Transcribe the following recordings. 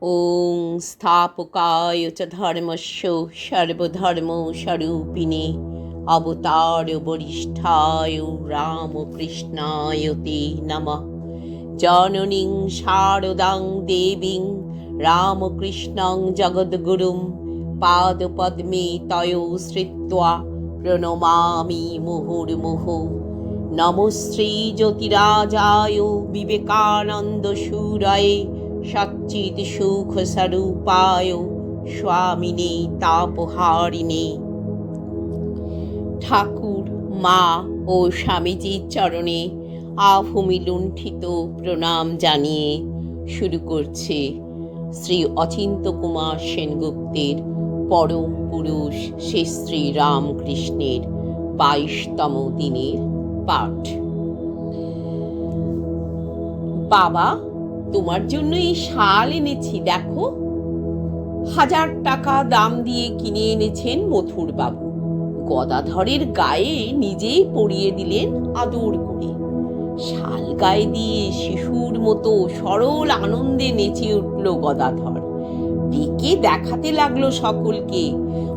ওং স্থাপকায় চ ধর্মস্য সর্বধর্মস্বরূপিণে অবতার বরিষ্ঠায় রামকৃষ্ণায় তে নমঃ। জননীং শারদাং দেবীং রামকৃষ্ণং জগদ্গুরুং পাদপদ্মে তয়ো শ্রিত্বা প্রণমামি মুহুর্মুহু। নমশ্রী জ্যোতিরাজায় বিবেকানন্দ সুরায়ে সচ্চিদ সুখ স্বরূপায় স্বামিনে তাপহারিণে। ঠাকুর, মা ও স্বামীজির চরণে আভূমি লুণ্ঠিত প্রণাম জানিয়ে শুরু করছে শ্রী অচিন্ত্য কুমার সেনগুপ্তের পরম পুরুষ শ্রী শ্রী রামকৃষ্ণের 22তম দিনের পাঠ। বাবা, তোমার জন্য এই শাল এনেছি, দেখো। 1000 টাকা দাম দিয়ে কিনে এনেছেন মথুর বাবু। গদাধরের গায়ে নিজেই পরিয়ে দিলেন আদর করে। শাল গায়ে দিয়ে শিশুর মতো সরল আনন্দে নেচে উঠল গদাধর। ডেকে দেখাতে লাগলো সকলকে,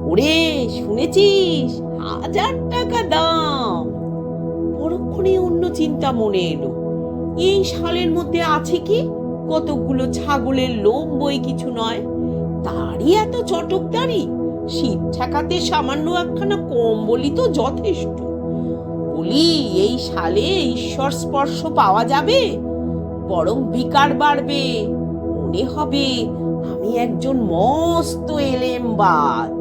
ওরে শুনেছিস, 1000 টাকা দাম। পরক্ষণে অন্য চিন্তা মনে এলো, এই শালের মধ্যে আছে কি? কতগুলো ছাগলের লোম বই কিছু নয়, তারই এত চটকদারি। শীত ঠেকাতে সামান্য একখানা কম্বলই তো যথেষ্ট। বলি, এই শালে ঈশ্বর স্পর্শ পাওয়া যাবে, বরং বিকার বাড়বে। মনে হবে আমি একজন মস্ত এলেমবাজ,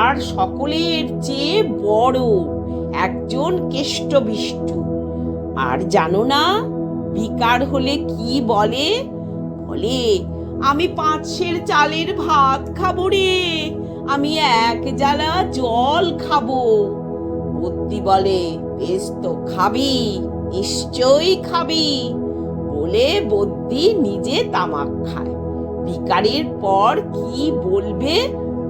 আর সকলের চেয়ে বড় একজন কেষ্টবিষ্টু। আর জানো না বিকার হলে কি বলে? বলে, আমি 5 সের চালের ভাত খাবো রে, আমি 1 জালা জল খাবো। বুদ্ধি বলে, বেশ তো খাবি, নিশ্চয়ই খাবি। বলে বুদ্ধি নিজে তামাক খায়। বিকারের পর কি বলবে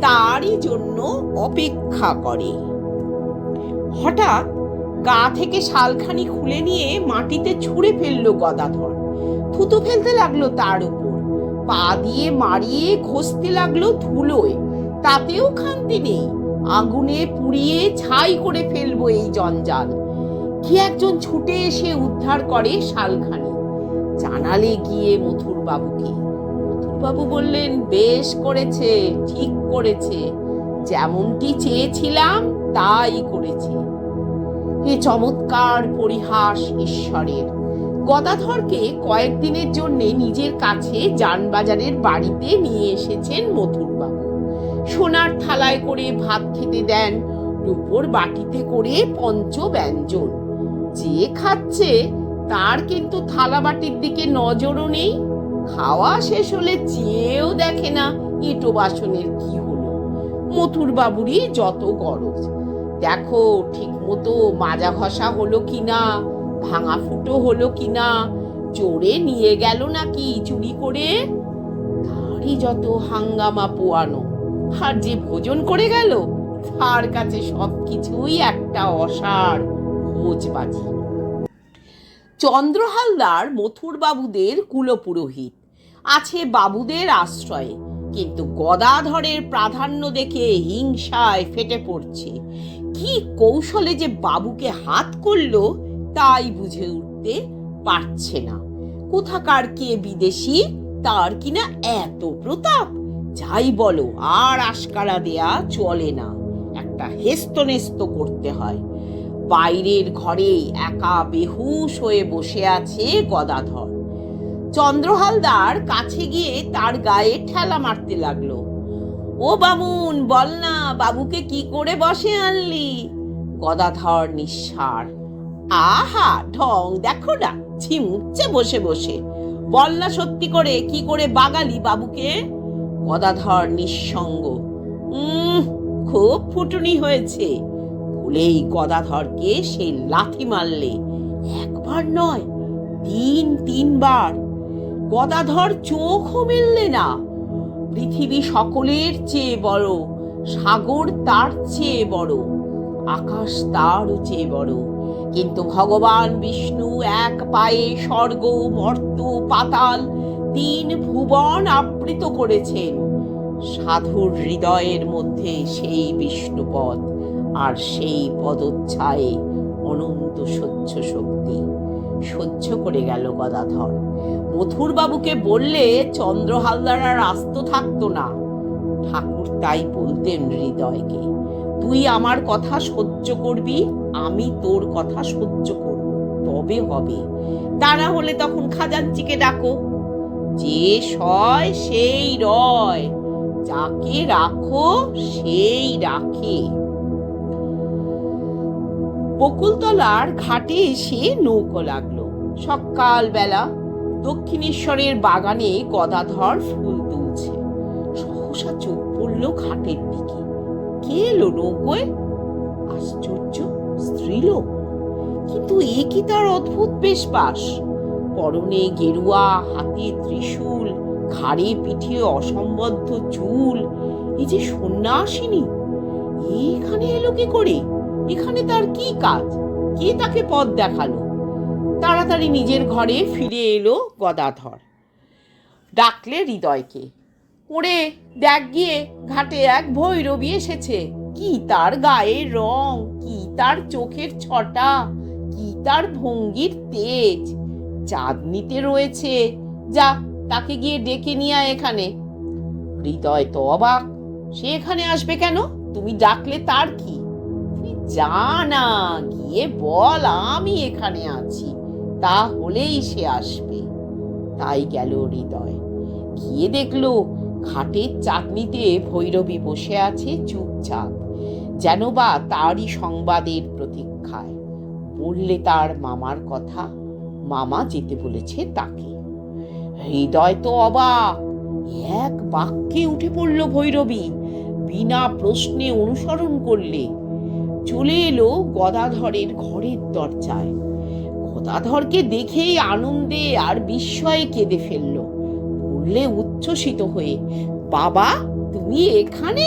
তারই জন্য অপেক্ষা করে। হঠাৎ গা থেকে শালখানি খুলে নিয়ে মাটিতে ছুঁড়ে ফেললো গদাধর। থুতু ফেলতে লাগলো তার উপর, পা দিয়ে মারিয়ে ঘষতে লাগলো ধুলোয়। তাতেও খান্তি নেই, আগুনে পুড়িয়ে ছাই করে ফেলবো এই জঞ্জাল। কি একজন ছুটে এসে উদ্ধার করে শালখানি। জানালে গিয়ে মথুর বাবুকে। মথুর বাবু বললেন, বেশ করেছে, ঠিক করেছে, যেমনটি চেয়েছিলাম তাই করেছে। এ চমৎকার পরিহাস ঈশ্বরের। গদাধরকে কয়েকদিনের জন্য নিজের কাছে জানবাজারের বাড়িতে নিয়ে এসেছেন মথুর বাবু। সোনার থালায় করে ভাত খেতে দেন, রূপোর বাটিতে করে পঞ্চব্যঞ্জন। যে খাচ্ছে তার কিন্তু থালা বাটির দিকে নজরও নেই। খাওয়া শেষ হলে চেয়েও দেখে না এঁটো বাসনের কি হলো। মথুর বাবুরই যত গরজ, দেখো ঠিক মতো মাজা ঘষা হলো কিনা, ভাঙা ফুটো হলো কিনা, চোরে নিয়ে গেল নাকি চুরি করে, তারই যত হাঙ্গামা পোয়ানো। আর যে ভোজন করে গেল তার কাছে সবকিছুই একটা অসার ভোজবাজি। চন্দ্র হালদার মথুর বাবুদের কুলপুরোহিত, আছে বাবুদের আশ্রয়ে, কিন্তু গদাধরের প্রাধান্য দেখে হিংসায় ফেটে পড়ছে। কি কৌশলে যে বাবুকে হাত করলো তাই বুঝে উঠতে পারছে না। কোথাকার কে বিদেশি, তার কিনা এত প্রতাপ। যাই বলো, আর আশকারা দেয়া চলে না, একটা হেস্তনেস্ত করতে হয়। বাইরের ঘরে একা বেহুশ হয়ে বসে আছে গদাধর। চন্দ্রহালদার কাছে গিয়ে তার গায়ে ঠেলা মারতে লাগলো। ও বামুন, বল না, বাবুকে কি করে বসে আনলি? গদাধর নিঃসাড়। আহা, ঢং দেখো না, ঝিমুচ্ছে বসে বসে। বল না সত্যি করে, কি করে বাগালি বাবুকে? গদাধর নিঃসঙ্গ। খুব ফুটুনি হয়েছে বলেই গদাধরকে সে লাথি মারলে। একবার নয়, 3 বার। গদাধর চোখও মেললে না। পৃথিবী সকলের চেয়ে বড়, সাগর তার চেয়ে বড়, আকাশ তারও চেয়ে বড়, কিন্তু ভগবান বিষ্ণু এক পায়ে স্বর্গ মর্ত পাতাল তিন ভুবন আবৃত করেছেন। সাধুর হৃদয়ের মধ্যে সেই বিষ্ণুপদ, আর সেই পদচ্ছায়ে অনন্ত সহ্য শক্তি। সহ্য করে গেল গদাধর। মথুর বাবুকে বললে চন্দ্র হালদার আর আস্ত থাকতো না। ঠাকুর তাই বলতেন হৃদয়কে, তুই আমার কথা সহ্য করবি, আমি তোর কথা সহ্য করব, তবে হবে। তা না হলে তখন খাজাঞ্চিকে ডাকো। যে সয় সেই রয়, যাকে রাখো সেই রাখে। বকুলতলার ঘাটে এসে নৌকো লাগলো। সকালবেলা দক্ষিণেশ্বরের বাগানে গদাধর ফুল তুলছে। সহসা চোখ পড়ল ঘাটের দিকে। কে এলো নৌকোয়? আশ্চর্য, স্ত্রীলোক। কিন্তু এ কি তার অদ্ভুত বেশবাস! পরনে গেরুয়া, হাতে ত্রিশূল, ঘাড়ে পিঠে অসম্বদ্ধ চুল। এই যে সন্ন্যাসিনী, এখানে এলো কি করে? এখানে তার কি কাজ? কে তাকে পথ দেখালো? তাড়াতাড়ি নিজের ঘরে ফিরে এলো গদাধর। ডাকলে হৃদয়কে, ওরে দেখ গিয়ে, ঘাটে এক ভৈরবী এসেছে। কি তার গায়ের রং, কি তার চোখের ছটা, কি তার ভঙ্গির তেজ! চাঁদনিতে রয়েছে। যা, তাকে গিয়ে ডেকে নিয়ে আয় এখানে। হৃদয় তো অবাক। সে এখানে আসবে কেন? তুমি ডাকলে তার কি? তুই যা না, গিয়ে বল আমি এখানে আছি, তাহলেই সে আসবে। তাই গেল হৃদয়। গিয়ে দেখলো ঘাটের চাঁদনিতে ভৈরবী বসে আছে চুপচাপ, যেন বা তারই সংবাদের প্রতীক্ষায়। বললে তার মামার কথা, মামা যেতে বলেছে তাকে। হৃদয় তো অবাক। এক বাক্যে উঠে পড়ল ভৈরবী, বিনা প্রশ্নে অনুসরণ করলে। চলে এলো গদাধরের ঘরের দরজায়। গদাধরকে দেখেই আনন্দে আর বিস্ময়ে কেঁদে ফেলল। বললে উচ্ছ্বসিত হয়ে, বাবা তুমি এখানে?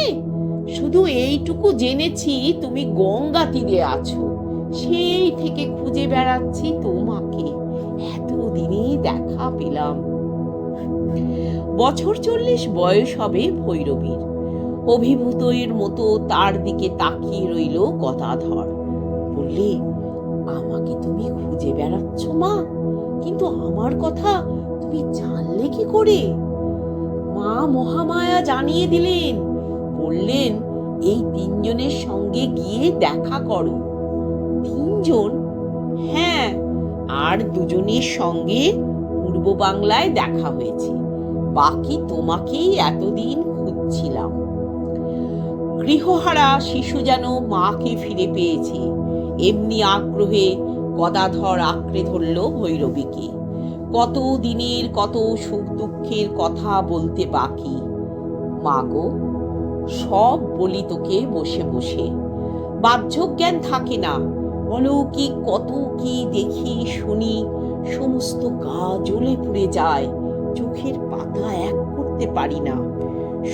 শুধু এইটুকু জেনেছি তুমি গঙ্গা তীরে আছো। সেই থেকে খুঁজে বেড়াচ্ছি তোমাকে, এতদিনে দেখা পেলাম। বছর 40 বয়স হবে ভৈরবীর। অভিভূতের মতো তার দিকে তাকিয়ে রইল গদাধর। বললে, আমাকে তুমি খুঁজে বেড়াচ্ছ মা, কিন্তু আমার কথা তুমি জানলে কি করে? মা মহামায়া জানিয়ে দিলেন। বললেন এই তিনজনের সঙ্গে গিয়ে দেখা করো। তিনজন? হ্যাঁ, আর দুজনের সঙ্গে পূর্ব বাংলায় দেখা হয়েছে। বাকি তোমাকেই এতদিন খুঁজছিলাম। গৃহহারা শিশু যেন মাকে ফিরে পেয়েছে, এমনি আগ্রহে গদাধর আঁকড়ে ধরল ভৈরবীকে। কত দিনের কত সুখ দুঃখের কথা বলতে বাকি। মাগো, সব বলি তোকে বসে বসে। বাহ্য জ্ঞান থাকে না, অলৌকিক কত কি দেখি শুনি, সমস্ত গা জ্বলে পুড়ে যায়, চোখের পাতা এক করতে পারি না।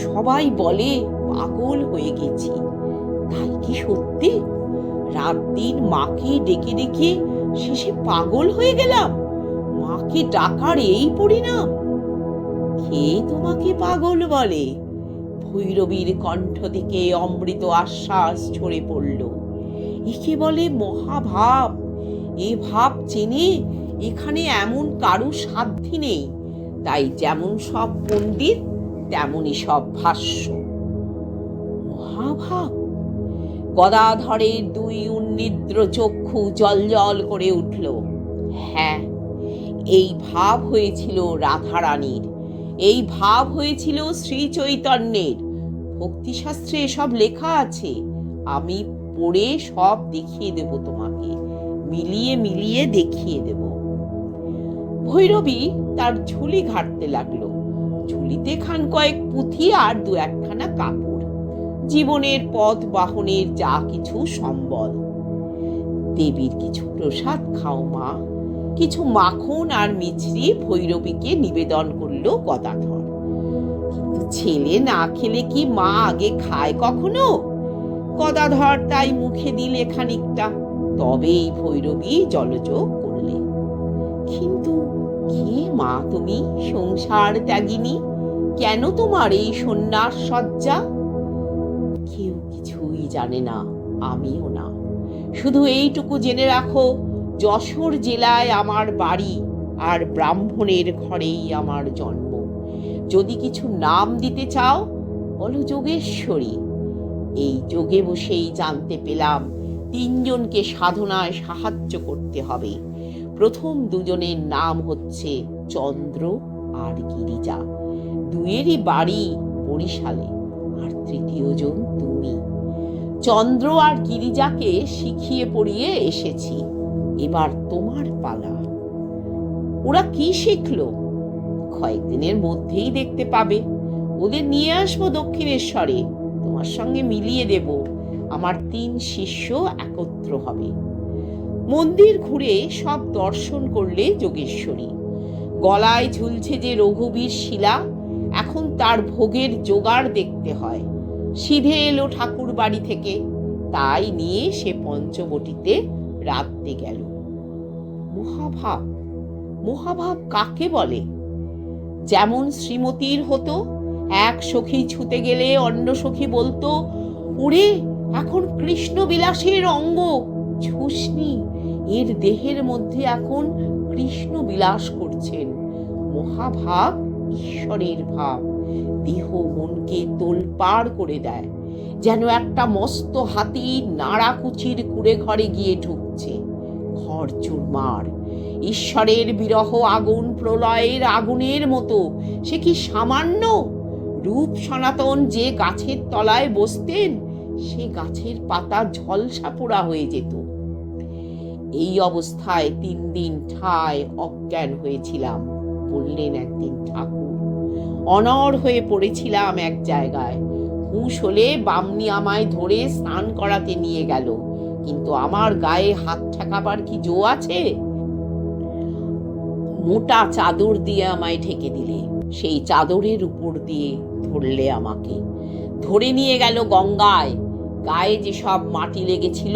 সবাই বলে পাগল হয়ে গেছি। তাই কি সত্যি? রাত দিন মাকে ডেকে ডেকে শেষে পাগল হয়ে গেলাম। মাকে ডাকার এই পরিণাম। কে তোমাকে পাগল বলে? ভৈরবীর কণ্ঠ থেকে অমৃত আশ্বাস ঝরে পড়ল। একে বলে মহাভাব। এ ভাব চেনে এখানে এমন কারু সাধ্যি নেই। তাই যেমন সব পণ্ডিত, তেমনি সব ভাষ্য। মহাভাব? গদাধরের দুই উন্নিদ্র চক্ষু জলজল করে উঠল। হ্যাঁ, এই ভাব হয়েছিল রাধারানীর, এই ভাব হয়েছিল শ্রী চৈতন্যের। ভক্তিশাস্ত্রে এসব লেখা আছে, আমি পড়ে সব দেখিয়ে দেব তোমাকে, মিলিয়ে মিলিয়ে দেখিয়ে দেব। ভৈরবী তার ঝুলি ঘাটতে লাগলো। ঝুলিতে খান কয়েক পুঁথি আর দু একখানা কাপড়, জীবনের পথ বাহনের যা কিছু সম্বল। দেবীর কিছু প্রসাদ খাও মা। কিছু মাখন আর মিছরি ভৈরবীকে নিবেদন করলো গদাধর। কিন্তু ছেলে না খেলে কি মা আগে খায় কখনো? গদাধর তাই মুখে দিলে খানিকটা, তবেই ভৈরবী জলযোগ করলে। কিন্তু কে মা তুমি, সংসার ত্যাগিনী? কেন তোমার এই সন্ন্যাস সজ্জা? কেউ কিছুই জানে না, আমিও না। শুধু এইটুকু জেনে রাখো, যশোর জেলায় আমার বাড়ি, আর ব্রাহ্মণের ঘরেই আমার জন্ম। যদি কিছু নাম দিতে চাও, বলো যোগেশ্বরী। এই যোগে বসেই জানতে পেলাম 3 জনকে সাধনায় সাহায্য করতে হবে। প্রথম 2 জনের নাম হচ্ছে চন্দ্র আর গিরিজা। 2এরই বাড়ি বরিশালে, আর 3য় জন তুমি। চন্দ্র আর গিরিজাকে শিখিয়ে পড়িয়ে এসেছি, এবার তোমার পালা। ওরা কি শিখলো কয়েকদিনের মধ্যেই দেখতে পাবে। ওদের নিয়ে আসবো দক্ষিণেশ্বরে, তোমার সঙ্গে মিলিয়ে দেব। আমার 3 শিষ্য একত্র হবে। মন্দির ঘুরে সব দর্শন করলে যোগেশ্বরী। গলায় ঝুলছে যে রঘুবীর শিলা, এখন তার ভোগের জোগাড় দেখতে হয়। সিধে এলো ঠাকুর বাড়ি থেকে, তাই নিয়ে সে পঞ্চবটিতে রাঁধতে গেল। মহাভাব, মহাভাব কাকে বলে? যেমন শ্রীমতীর হতো, এক সখী ছুতে গেলে অন্য সখী বলতো, ওরে এখন কৃষ্ণ বিলাসের অঙ্গ, ছুসনি, এর দেহের মধ্যে এখন কৃষ্ণ বিলাস করছেন। মহাভাব ঈশ্বরের ভাব, দেহ মনকে তোলপাড় করে দেয়, যেন একটা মস্ত হাতি নাড়াকুচির কুড়ে ঘরে গিয়ে ঢুকছে। ঘর চুরমার। ঈশ্বরের বিরহ আগুন প্রলয়ের আগুনের মতো। সে কি সামান্য? রূপ সনাতন যে গাছের তলায় বসতেন, সে গাছের পাতা ঝলসা পোড়া হয়ে যেত। এই অবস্থায় 3 দিন ঠায় অজ্ঞান হয়েছিলাম, বললেন একদিন ঠাকুর। অনড় হয়ে পড়েছিলাম এক জায়গায়। হুঁশ হলে বামনি আমায় ধরে স্নান করাতে নিয়ে গেল, কিন্তু আমার গায়ে হাত ঠেকাবার কি জো আছে? মোটা চাদর দিয়ে আমায় ঢেকে দিলে, সেই চাদরের উপর দিয়ে ধরলে আমাকে, ধরে নিয়ে গেল গঙ্গায়। গায়ে যে সব মাটি লেগেছিল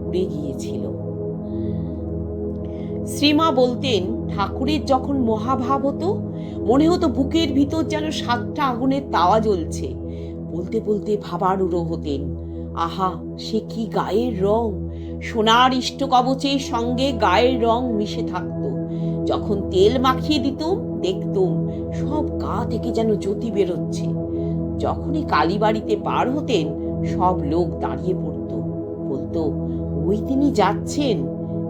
পুড়ে গিয়েছিল। শ্রীমা বলতেন, ঠাকুরের যখন মহাভাব হতো, মনে হতো বুকের ভিতর যেন 7টা আগুনের তাওয়া জ্বলছে। বলতে বলতে ভাবার উড়ো হতেন। আহা, সে কি গায়ের রং! সোনার ইষ্টকবচের সঙ্গে গায়ের রং মিশে থাকতো। যখন তেল মাখিয়ে দিতুম, দেখতুম সব গা থেকে যেন জ্যোতি বেরোচ্ছে। যখনই কালীবাড়িতে পার হতেন, সব লোক দাঁড়িয়ে পড়তো, বলতো, ওই তিনি যাচ্ছেন।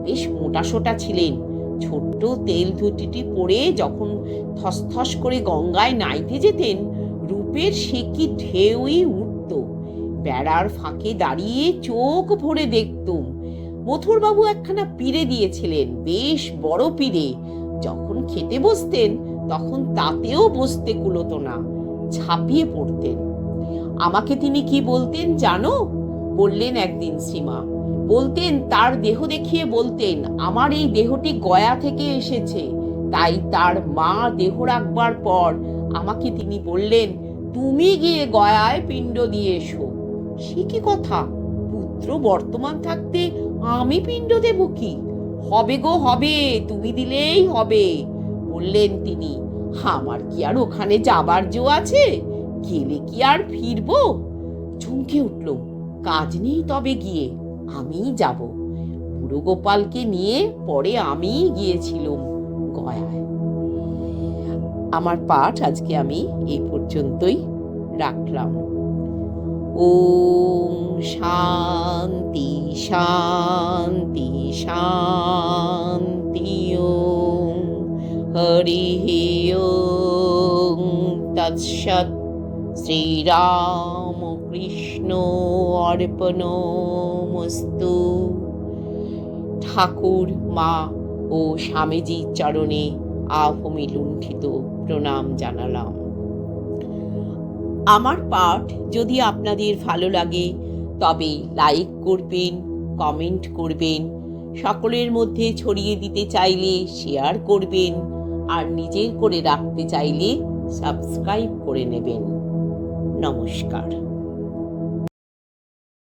বেশ মোটাসোটা ছিলেন। ছোট্ট তেল ধুতিটি পরে যখন থসথস করে গঙ্গায় নাইতে যেতেন, রূপের সে কি ঢেউই উঠত। বেড়ার ফাঁকে দাঁড়িয়ে চোখ ভরে দেখতুম। মথুরবাবু একখানা পিড়ে দিয়েছিলেন, বেশ বড় পিড়ে। যখন খেতে বসতেন, তখন তাতেও বসতে কুলোতো না, ঝাঁপিয়ে পড়তেন। আমাকে তিনি কি বলতেন জানো? বললেন একদিন শ্রীমা। বলতেন, তার দেহ দেখিয়ে বলতেন, আমার এই দেহটি গয়া থেকে এসেছে। তাই তার মা দেহ রাখবার পর আমাকে তিনি বললেন, তুমি গিয়ে গয়ায় পিণ্ড দিয়ে এসো। সে কি কথা! পুত্র বর্তমান থাকতে আমি পিণ্ড দেব কি? হবে গো হবে, তুমি দিলেই হবে, বললেন তিনি। আমার কি আর ওখানে যাবার জো আছে? গেলে কি আর ফিরবো? চমকে উঠল। কাজ নেই তবে গিয়ে, আমিই যাব। বুড়ো গোপালকে নিয়ে পরে আমিই গিয়েছিলাম গয়ায়। আমার পাঠ আজকে আমি এই পর্যন্তই রাখলাম। ওম শান্তি শান্তি শান্তি। ওম হরি ওম তৎসৎ। শ্রীরাম কৃষ্ণ অর্পণমস্তু। ঠাকুর, মা ও স্বামীজির চরণে আভূমি লুণ্ঠিত প্রণাম জানালাম। আমার পাঠ যদি আপনাদের ভালো লাগে, তবে লাইক করবেন, কমেন্ট করবেন, সকলের মধ্যে ছড়িয়ে দিতে চাইলে শেয়ার করবেন, আর নিজের করে রাখতে চাইলে সাবস্ক্রাইব করে নেবেন। নমস্কার।